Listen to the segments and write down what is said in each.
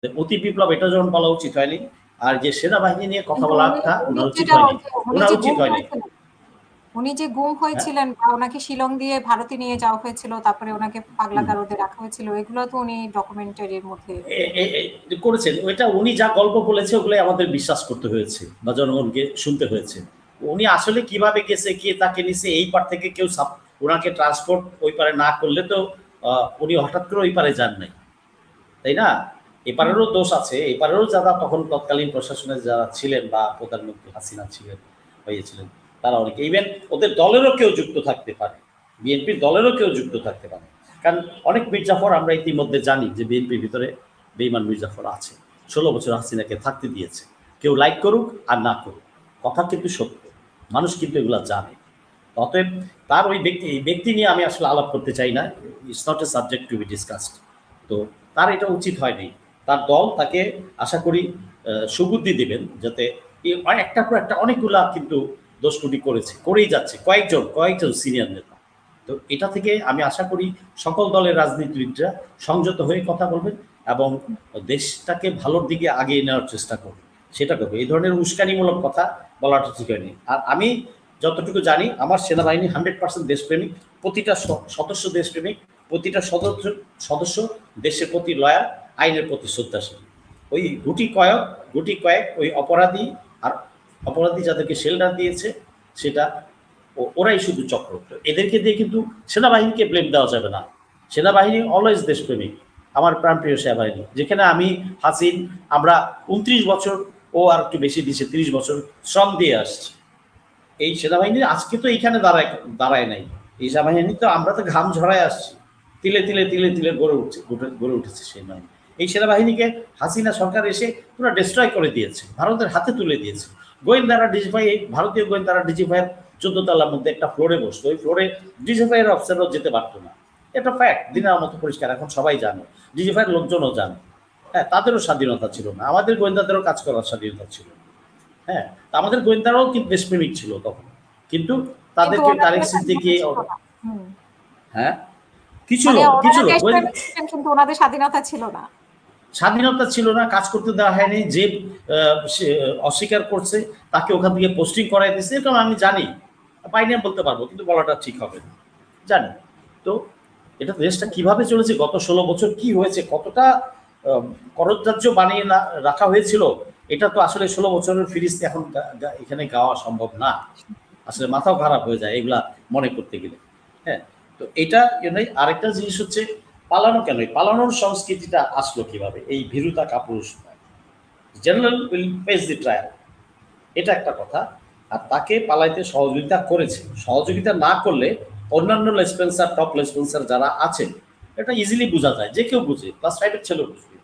অতি বিপ্লব এটা যখন বলা উচিত হয়নি, আর যে সেনাবাহিনী নিয়ে কথা বলাটা ওনার উচিত হয়নি, ওনার উচিত হয়নি। উনি যে গুম হয়েছিলেন বা ওনাকে শিলং দিয়ে ভারতে নিয়ে যাওয়া হয়েছিল, তারপরে ওনাকে পাগলা গারদে রাখা হয়েছিল, এগুলো তো উনি ডকুমেন্টারির মধ্যে করেছেন। ওইটা উনি যা গল্প বলেছে ওগুলো আমাদের বিশ্বাস করতে হয়েছে বা জনগণকে শুনতে হয়েছে। উনি আসলে কিভাবে গেছে, কে তাকে নিছে, এই পার থেকে কেউ ওনাকে ট্রান্সপোর্ট ওই পারে না করলে তো উনি হঠাৎ করে ওই পারে যান নাই, তাই না? এপারেরও দোষ আছে, এপারেরও যারা তখন তৎকালীন প্রশাসনে যারা ছিলেন বা প্রধানমন্ত্রী হাসিনা ছিলেন হয়েছিলেন, তারা অনেকে, ইভেন ওদের দলেরও কেউ যুক্ত থাকতে পারে, বিএনপির দলেরও কেউ যুক্ত থাকতে পারে। কারণ অনেক মির্জাফর আমরা ইতিমধ্যে জানি যে বিএনপির ভিতরে বেঈমান মির্জাফর আছে, 16 বছর হাসিনাকে থাকতে দিয়েছে। কেউ লাইক করুক আর না করুক, কথা কিন্তু সত্য, মানুষ কিন্তু এগুলা জানে। অতএব তার ওই ব্যক্তি নিয়ে আমি আসলে আলাপ করতে চাই না, it's not a subject to B discussed. তো তার এটা উচিত হয়নি। তার দল তাকে আশা করি সুবুদ্ধি দিবেন, যাতে একটার পর একটা অনেকগুলা কিন্তু দোষ ত্রুটি করেই যাচ্ছে কয়েকজন সিনিয়র নেতা। তো এটা থেকে আমি আশা করি সকল দলের রাজনীতিবিদরা সংযত হয়ে কথা বলবেন এবং দেশটাকে ভালোর দিকে আগিয়ে নেওয়ার চেষ্টা করবেন, সেটা করবে। এই ধরনের উস্কানিমূলক কথা বলাটা ঠিক হয়নি। আর আমি যতটুকু জানি আমার সেনাবাহিনী 100% দেশপ্রেমিক, প্রতিটা সদস্য দেশপ্রেমিক, প্রতিটা সদস্য দেশের প্রতি লয়াল, আইনের প্রতি শ্রদ্ধাশীল। ওই গুটি কয়েক ওই অপরাধী যাদেরকে শেল্টার দিয়েছে সেটা ওরাই শুধু চক্র। এদেরকে দিয়ে কিন্তু সেনাবাহিনীকে ব্লেম দেওয়া যাবে না। সেনাবাহিনী অলওয়েজ দেশপ্রেমিক, আমার প্রাণপ্রিয় সেনাবাহিনী, যেখানে আমি হাসিন আমরা 29 বছর, ও আর একটু বেশি দিয়েছে 30 বছর শ্রম দিয়ে আসছি। এই সেনাবাহিনী আজকে তো এইখানে দাঁড়ায় নাই। এই সেনাবাহিনী তো আমরা তো ঘাম ঝরায় আসছি, তিলে তিলে গড়ে উঠেছে সেনাবাহিনী। এই সেনাবাহিনীকে হাসিনা সরকার এসে পুরো ডিস্ট্রয় করে দিয়েছে, ভারতের হাতে তুলে দিয়েছে। গোয়েন্দারা ডিজিফাই, ভারতীয় গোয়েন্দারা ডিজিফাইয়ের 14 তলার মধ্যে একটা ফ্লোরে বসতো, ওই ফ্লোরে ডিজিফাইয়ের অফিসারও যেতে পারতো না। এটা ফ্যাক্ট, দিনের মতো পরিষ্কার, এখন সবাই জানে, ডিজিফাইয়ের লোকজনও জানে। হ্যাঁ, তাদেরও স্বাধীনতা ছিল না, আমাদের গোয়েন্দাদেরও কাজ করার স্বাধীনতা ছিল। হ্যাঁ, আমাদের গোয়েন্দারাও কিন্তু দেশপ্রেমিক ছিল তখন, কিন্তু তাদেরকে তারেক সিদ্দিকী, হ্যাঁ কিছু কিন্তু ওনাদের স্বাধীনতা ছিল না, কাজ করতে দেওয়া হয়নি। যে অস্বীকার করছে তাকে ওখান থেকে পোস্টিং করাই দিয়েছে, এরকম আমি জানি, পাইনি বলতে পারবো, কিন্তু বলাটা ঠিক হবে না, জানি। তো এটা দেশটা কিভাবে চলেছে, গত 16 বছর কি হয়েছে, কতটা করদার্য বানিয়ে রাখা হয়েছিল, এটা তো আসলে 16 বছরের ফিরিস্তি এখন এখানে গাওয়া সম্ভব না, আসলে মাথাও খারাপ হয়ে যায় এগুলা মনে করতে গেলে। হ্যাঁ, তো এটা আরেকটা জিনিস হচ্ছে পালানো কেন, পালানোর সংস্কৃতিটা আসলো কিভাবে, এই ভীরুতা কাপুরুষ, general will face the trial, এটা একটা কথা। আর তাকে পালাইতে সহযোগিতা করেছে, সহযোগিতা না করলে অন্যান্য লেসপেন্সার, টপ লেসপেন্সার যারা আছে, এটা ইজিলি বোঝা যায়, যে কেউ বুঝে, ক্লাস 5-এর ছেলেও বুঝবে,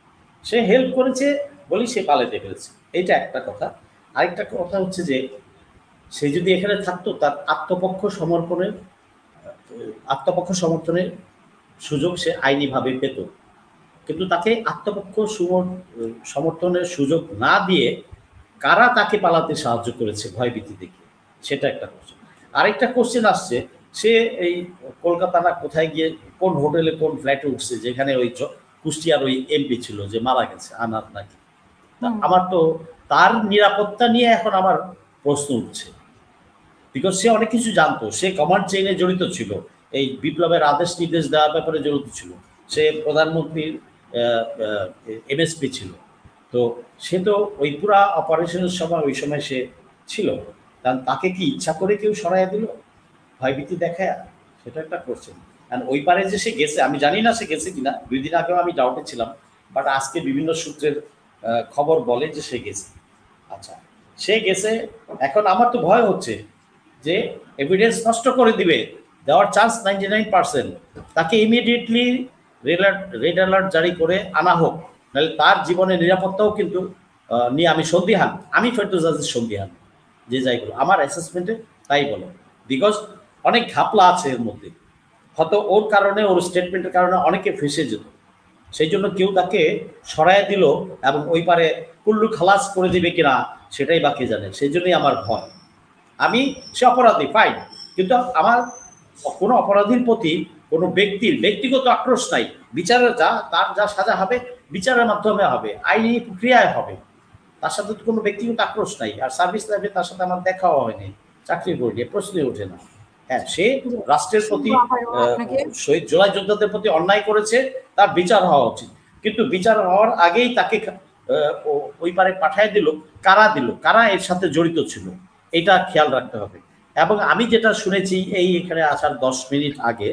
সে হেল্প করেছে বলেই সে পালাইতে পেরেছে, এইটা একটা কথা। আরেকটা কথা হচ্ছে যে সে যদি এখানে থাকতো, তার আত্মপক্ষ সমর্থনের সুযোগ সে আইনিভাবে পেত, কিন্তু তাকে আত্মপক্ষ সমর্থনের সুযোগ না দিয়ে কারা তাকে পালাতে সাহায্য করেছে ভয়ভীতি দেখে, সেটা একটা কোশ্চেন। আরেকটা কোশ্চেন আসছে, সে এই কলকাতা না কোথায় গিয়ে কোন হোটেলে কোন ফ্ল্যাটে উঠছে, যেখানে ওই কুষ্টিয়ার ওই এমপি ছিল যে মারা গেছে, আনার নাকি। আমার তো তার নিরাপত্তা নিয়ে এখন আমার প্রশ্ন উঠছে, বিকজ সে অনেক কিছু জানতো, সে কমান্ড চেইনে জড়িত ছিল, এই বিপ্লবের আদেশ নির্দেশ দেওয়ার ব্যাপারে জড়িত ছিল, সে প্রধানমন্ত্রীর এমএসপি ছিল। তো সে তো ওই পুরা অপারেশনের সময় ওই সময় সে ছিল, কারণ তাকে কি ইচ্ছা করে কেউ সরাইয়া দিল ভয়ভীতি দেখায়, সেটা একটা কোশ্চেন। কারণ ওই পারে যে সে গেছে, আমি জানি না সে গেছে কিনা, 2 দিন আগেও আমি ডাউটে ছিলাম, বাট আজকে বিভিন্ন সূত্রের খবর বলে যে সে গেছে। আচ্ছা, সে গেছে, এখন আমার তো ভয় হচ্ছে যে এভিডেন্স নষ্ট করে দিবে, দেওয়ার চান্স 99%, তাকে ইমিডিয়েটলি রেড অ্যালার্ট জারি করে আনা হোক, নাহলে তার জীবনের নিরাপত্তাও কিন্তু নিয়ে আমি সন্দিহান, আমি ফেরদৌস আজিজ সন্দিহান, যে যাইগুলো আমার অ্যাসেসমেন্টে তাই বলে, বিকজ অনেক ঘাপলা আছে এর মধ্যে, হয়তো ওর কারণে, ওর স্টেটমেন্টের কারণে অনেকে ফেসে যেত, সেই জন্য কেউ তাকে সরাইয়া দিল এবং ওই পারে কুল্লু খালাস করে দিবে কিনা সেটাই বাকি জানে, সেই জন্যই আমার ভয়। আমি সে অপরাধী ফাইন, কিন্তু আমার কোনো অপরাধীর প্রতি কোনো ব্যক্তির ব্যক্তিগত আক্রোশ নাই, বিচারের তার যা সাজা হবে বিচারের মাধ্যমে হবে, আইনি প্রক্রিয়ায় হবে। তার সাথে তো কোনো ব্যক্তিগত আক্রোশ নাই। আর সার্ভিস লাইফে তার সাথে আমার দেখাও হয়নি, চাকরি করি, প্রশ্নই ওঠে না। হ্যাঁ, সে রাষ্ট্রের প্রতি, শহীদ জুলাই যোদ্ধাদের প্রতি অন্যায় করেছে, তার বিচার হওয়া উচিত। কিন্তু বিচার হওয়ার আগেই তাকে ওই পারে পাঠায় দিল, কারা এর সাথে জড়িত ছিল, এটা খেয়াল রাখতে হবে। এবং আমি যেটা শুনেছি এই এখানে আসার 10 মিনিট আগে,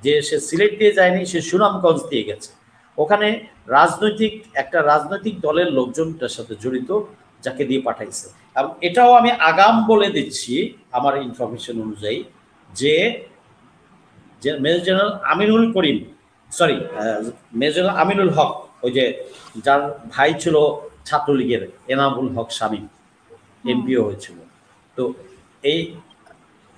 যে সে সিলেট দিয়ে যায়নি, সে সুনামগঞ্জ দিয়ে গেছে। ওখানে একটা রাজনৈতিক দলের লোকজনটার সাথে জড়িত, যাকে দিয়ে পাঠাইছে। এবং এটাও আমি আগাম বলে দিচ্ছি আমার ইনফরমেশন অনুযায়ী, যে মেজর জেনারেল আমিনুল করিম, সরি মেজর জেনারেল আমিনুল হক, ওই যে যার ভাই ছিল ছাত্রলীগের এনামুল হক শামীম, এমপিও হয়েছিল, তো এই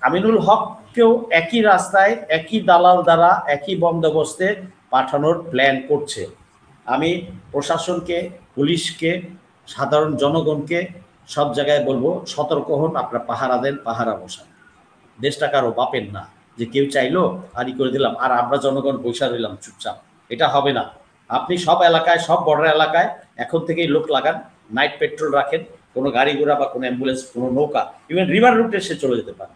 আমিনুল হককেও একই রাস্তায়, একই দালাল দ্বারা, একই বন্দোবস্তে পাঠানোর প্ল্যান করছে। আমি প্রশাসনকে, পুলিশকে, সাধারণ জনগণকে সব জায়গায় বলবো, সতর্ক হন, আপনারা পাহারা দেন, পাহারা বসান। দেশটা কারো বাপের না যে কেউ চাইলো আরই করে দিলাম আর আমরা জনগণ বৈশা রইলাম চুপচাপ। এটা হবে না। আপনি সব এলাকায়, সব বর্ডার এলাকায় এখন থেকেই লোক লাগান, নাইট পেট্রোল রাখেন, কোনো গাড়ি ঘোড়া বা কোনো অ্যাম্বুলেন্স, কোনো নৌকা, ইভেন রিভার রুটে সে চলে যেতে পারে।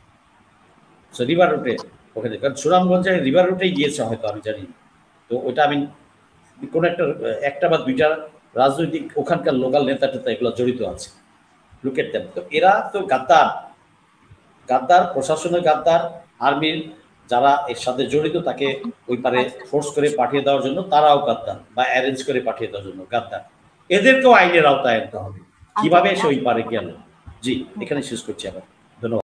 সো রিভার রুটে ওখানে, কারণ সুনামগঞ্জে রিভার রুটেই গিয়েছে হয়তো, আমি জানি। তো ওটা আমি কোনো একটা বা দুইটা রাজনৈতিক ওখানকার লোকাল নেতা টেতা এগুলো জড়িত আছে, লুকেট দেন। তো এরা তো গাদ্দার, প্রশাসনের গাদ্দার, আর্মির যারা এর সাথে জড়িত তাকে ওই পারে ফোর্স করে পাঠিয়ে দেওয়ার জন্য তারাও গাদ্দার, বা অ্যারেঞ্জ করে পাঠিয়ে দেওয়ার জন্য গাদ্দার। এদেরকেও আইনের আওতায় আনতে হবে। কিভাবে সে ওই পারে গেল। জি, এখানে শেষ করছি আবার। ধন্যবাদ।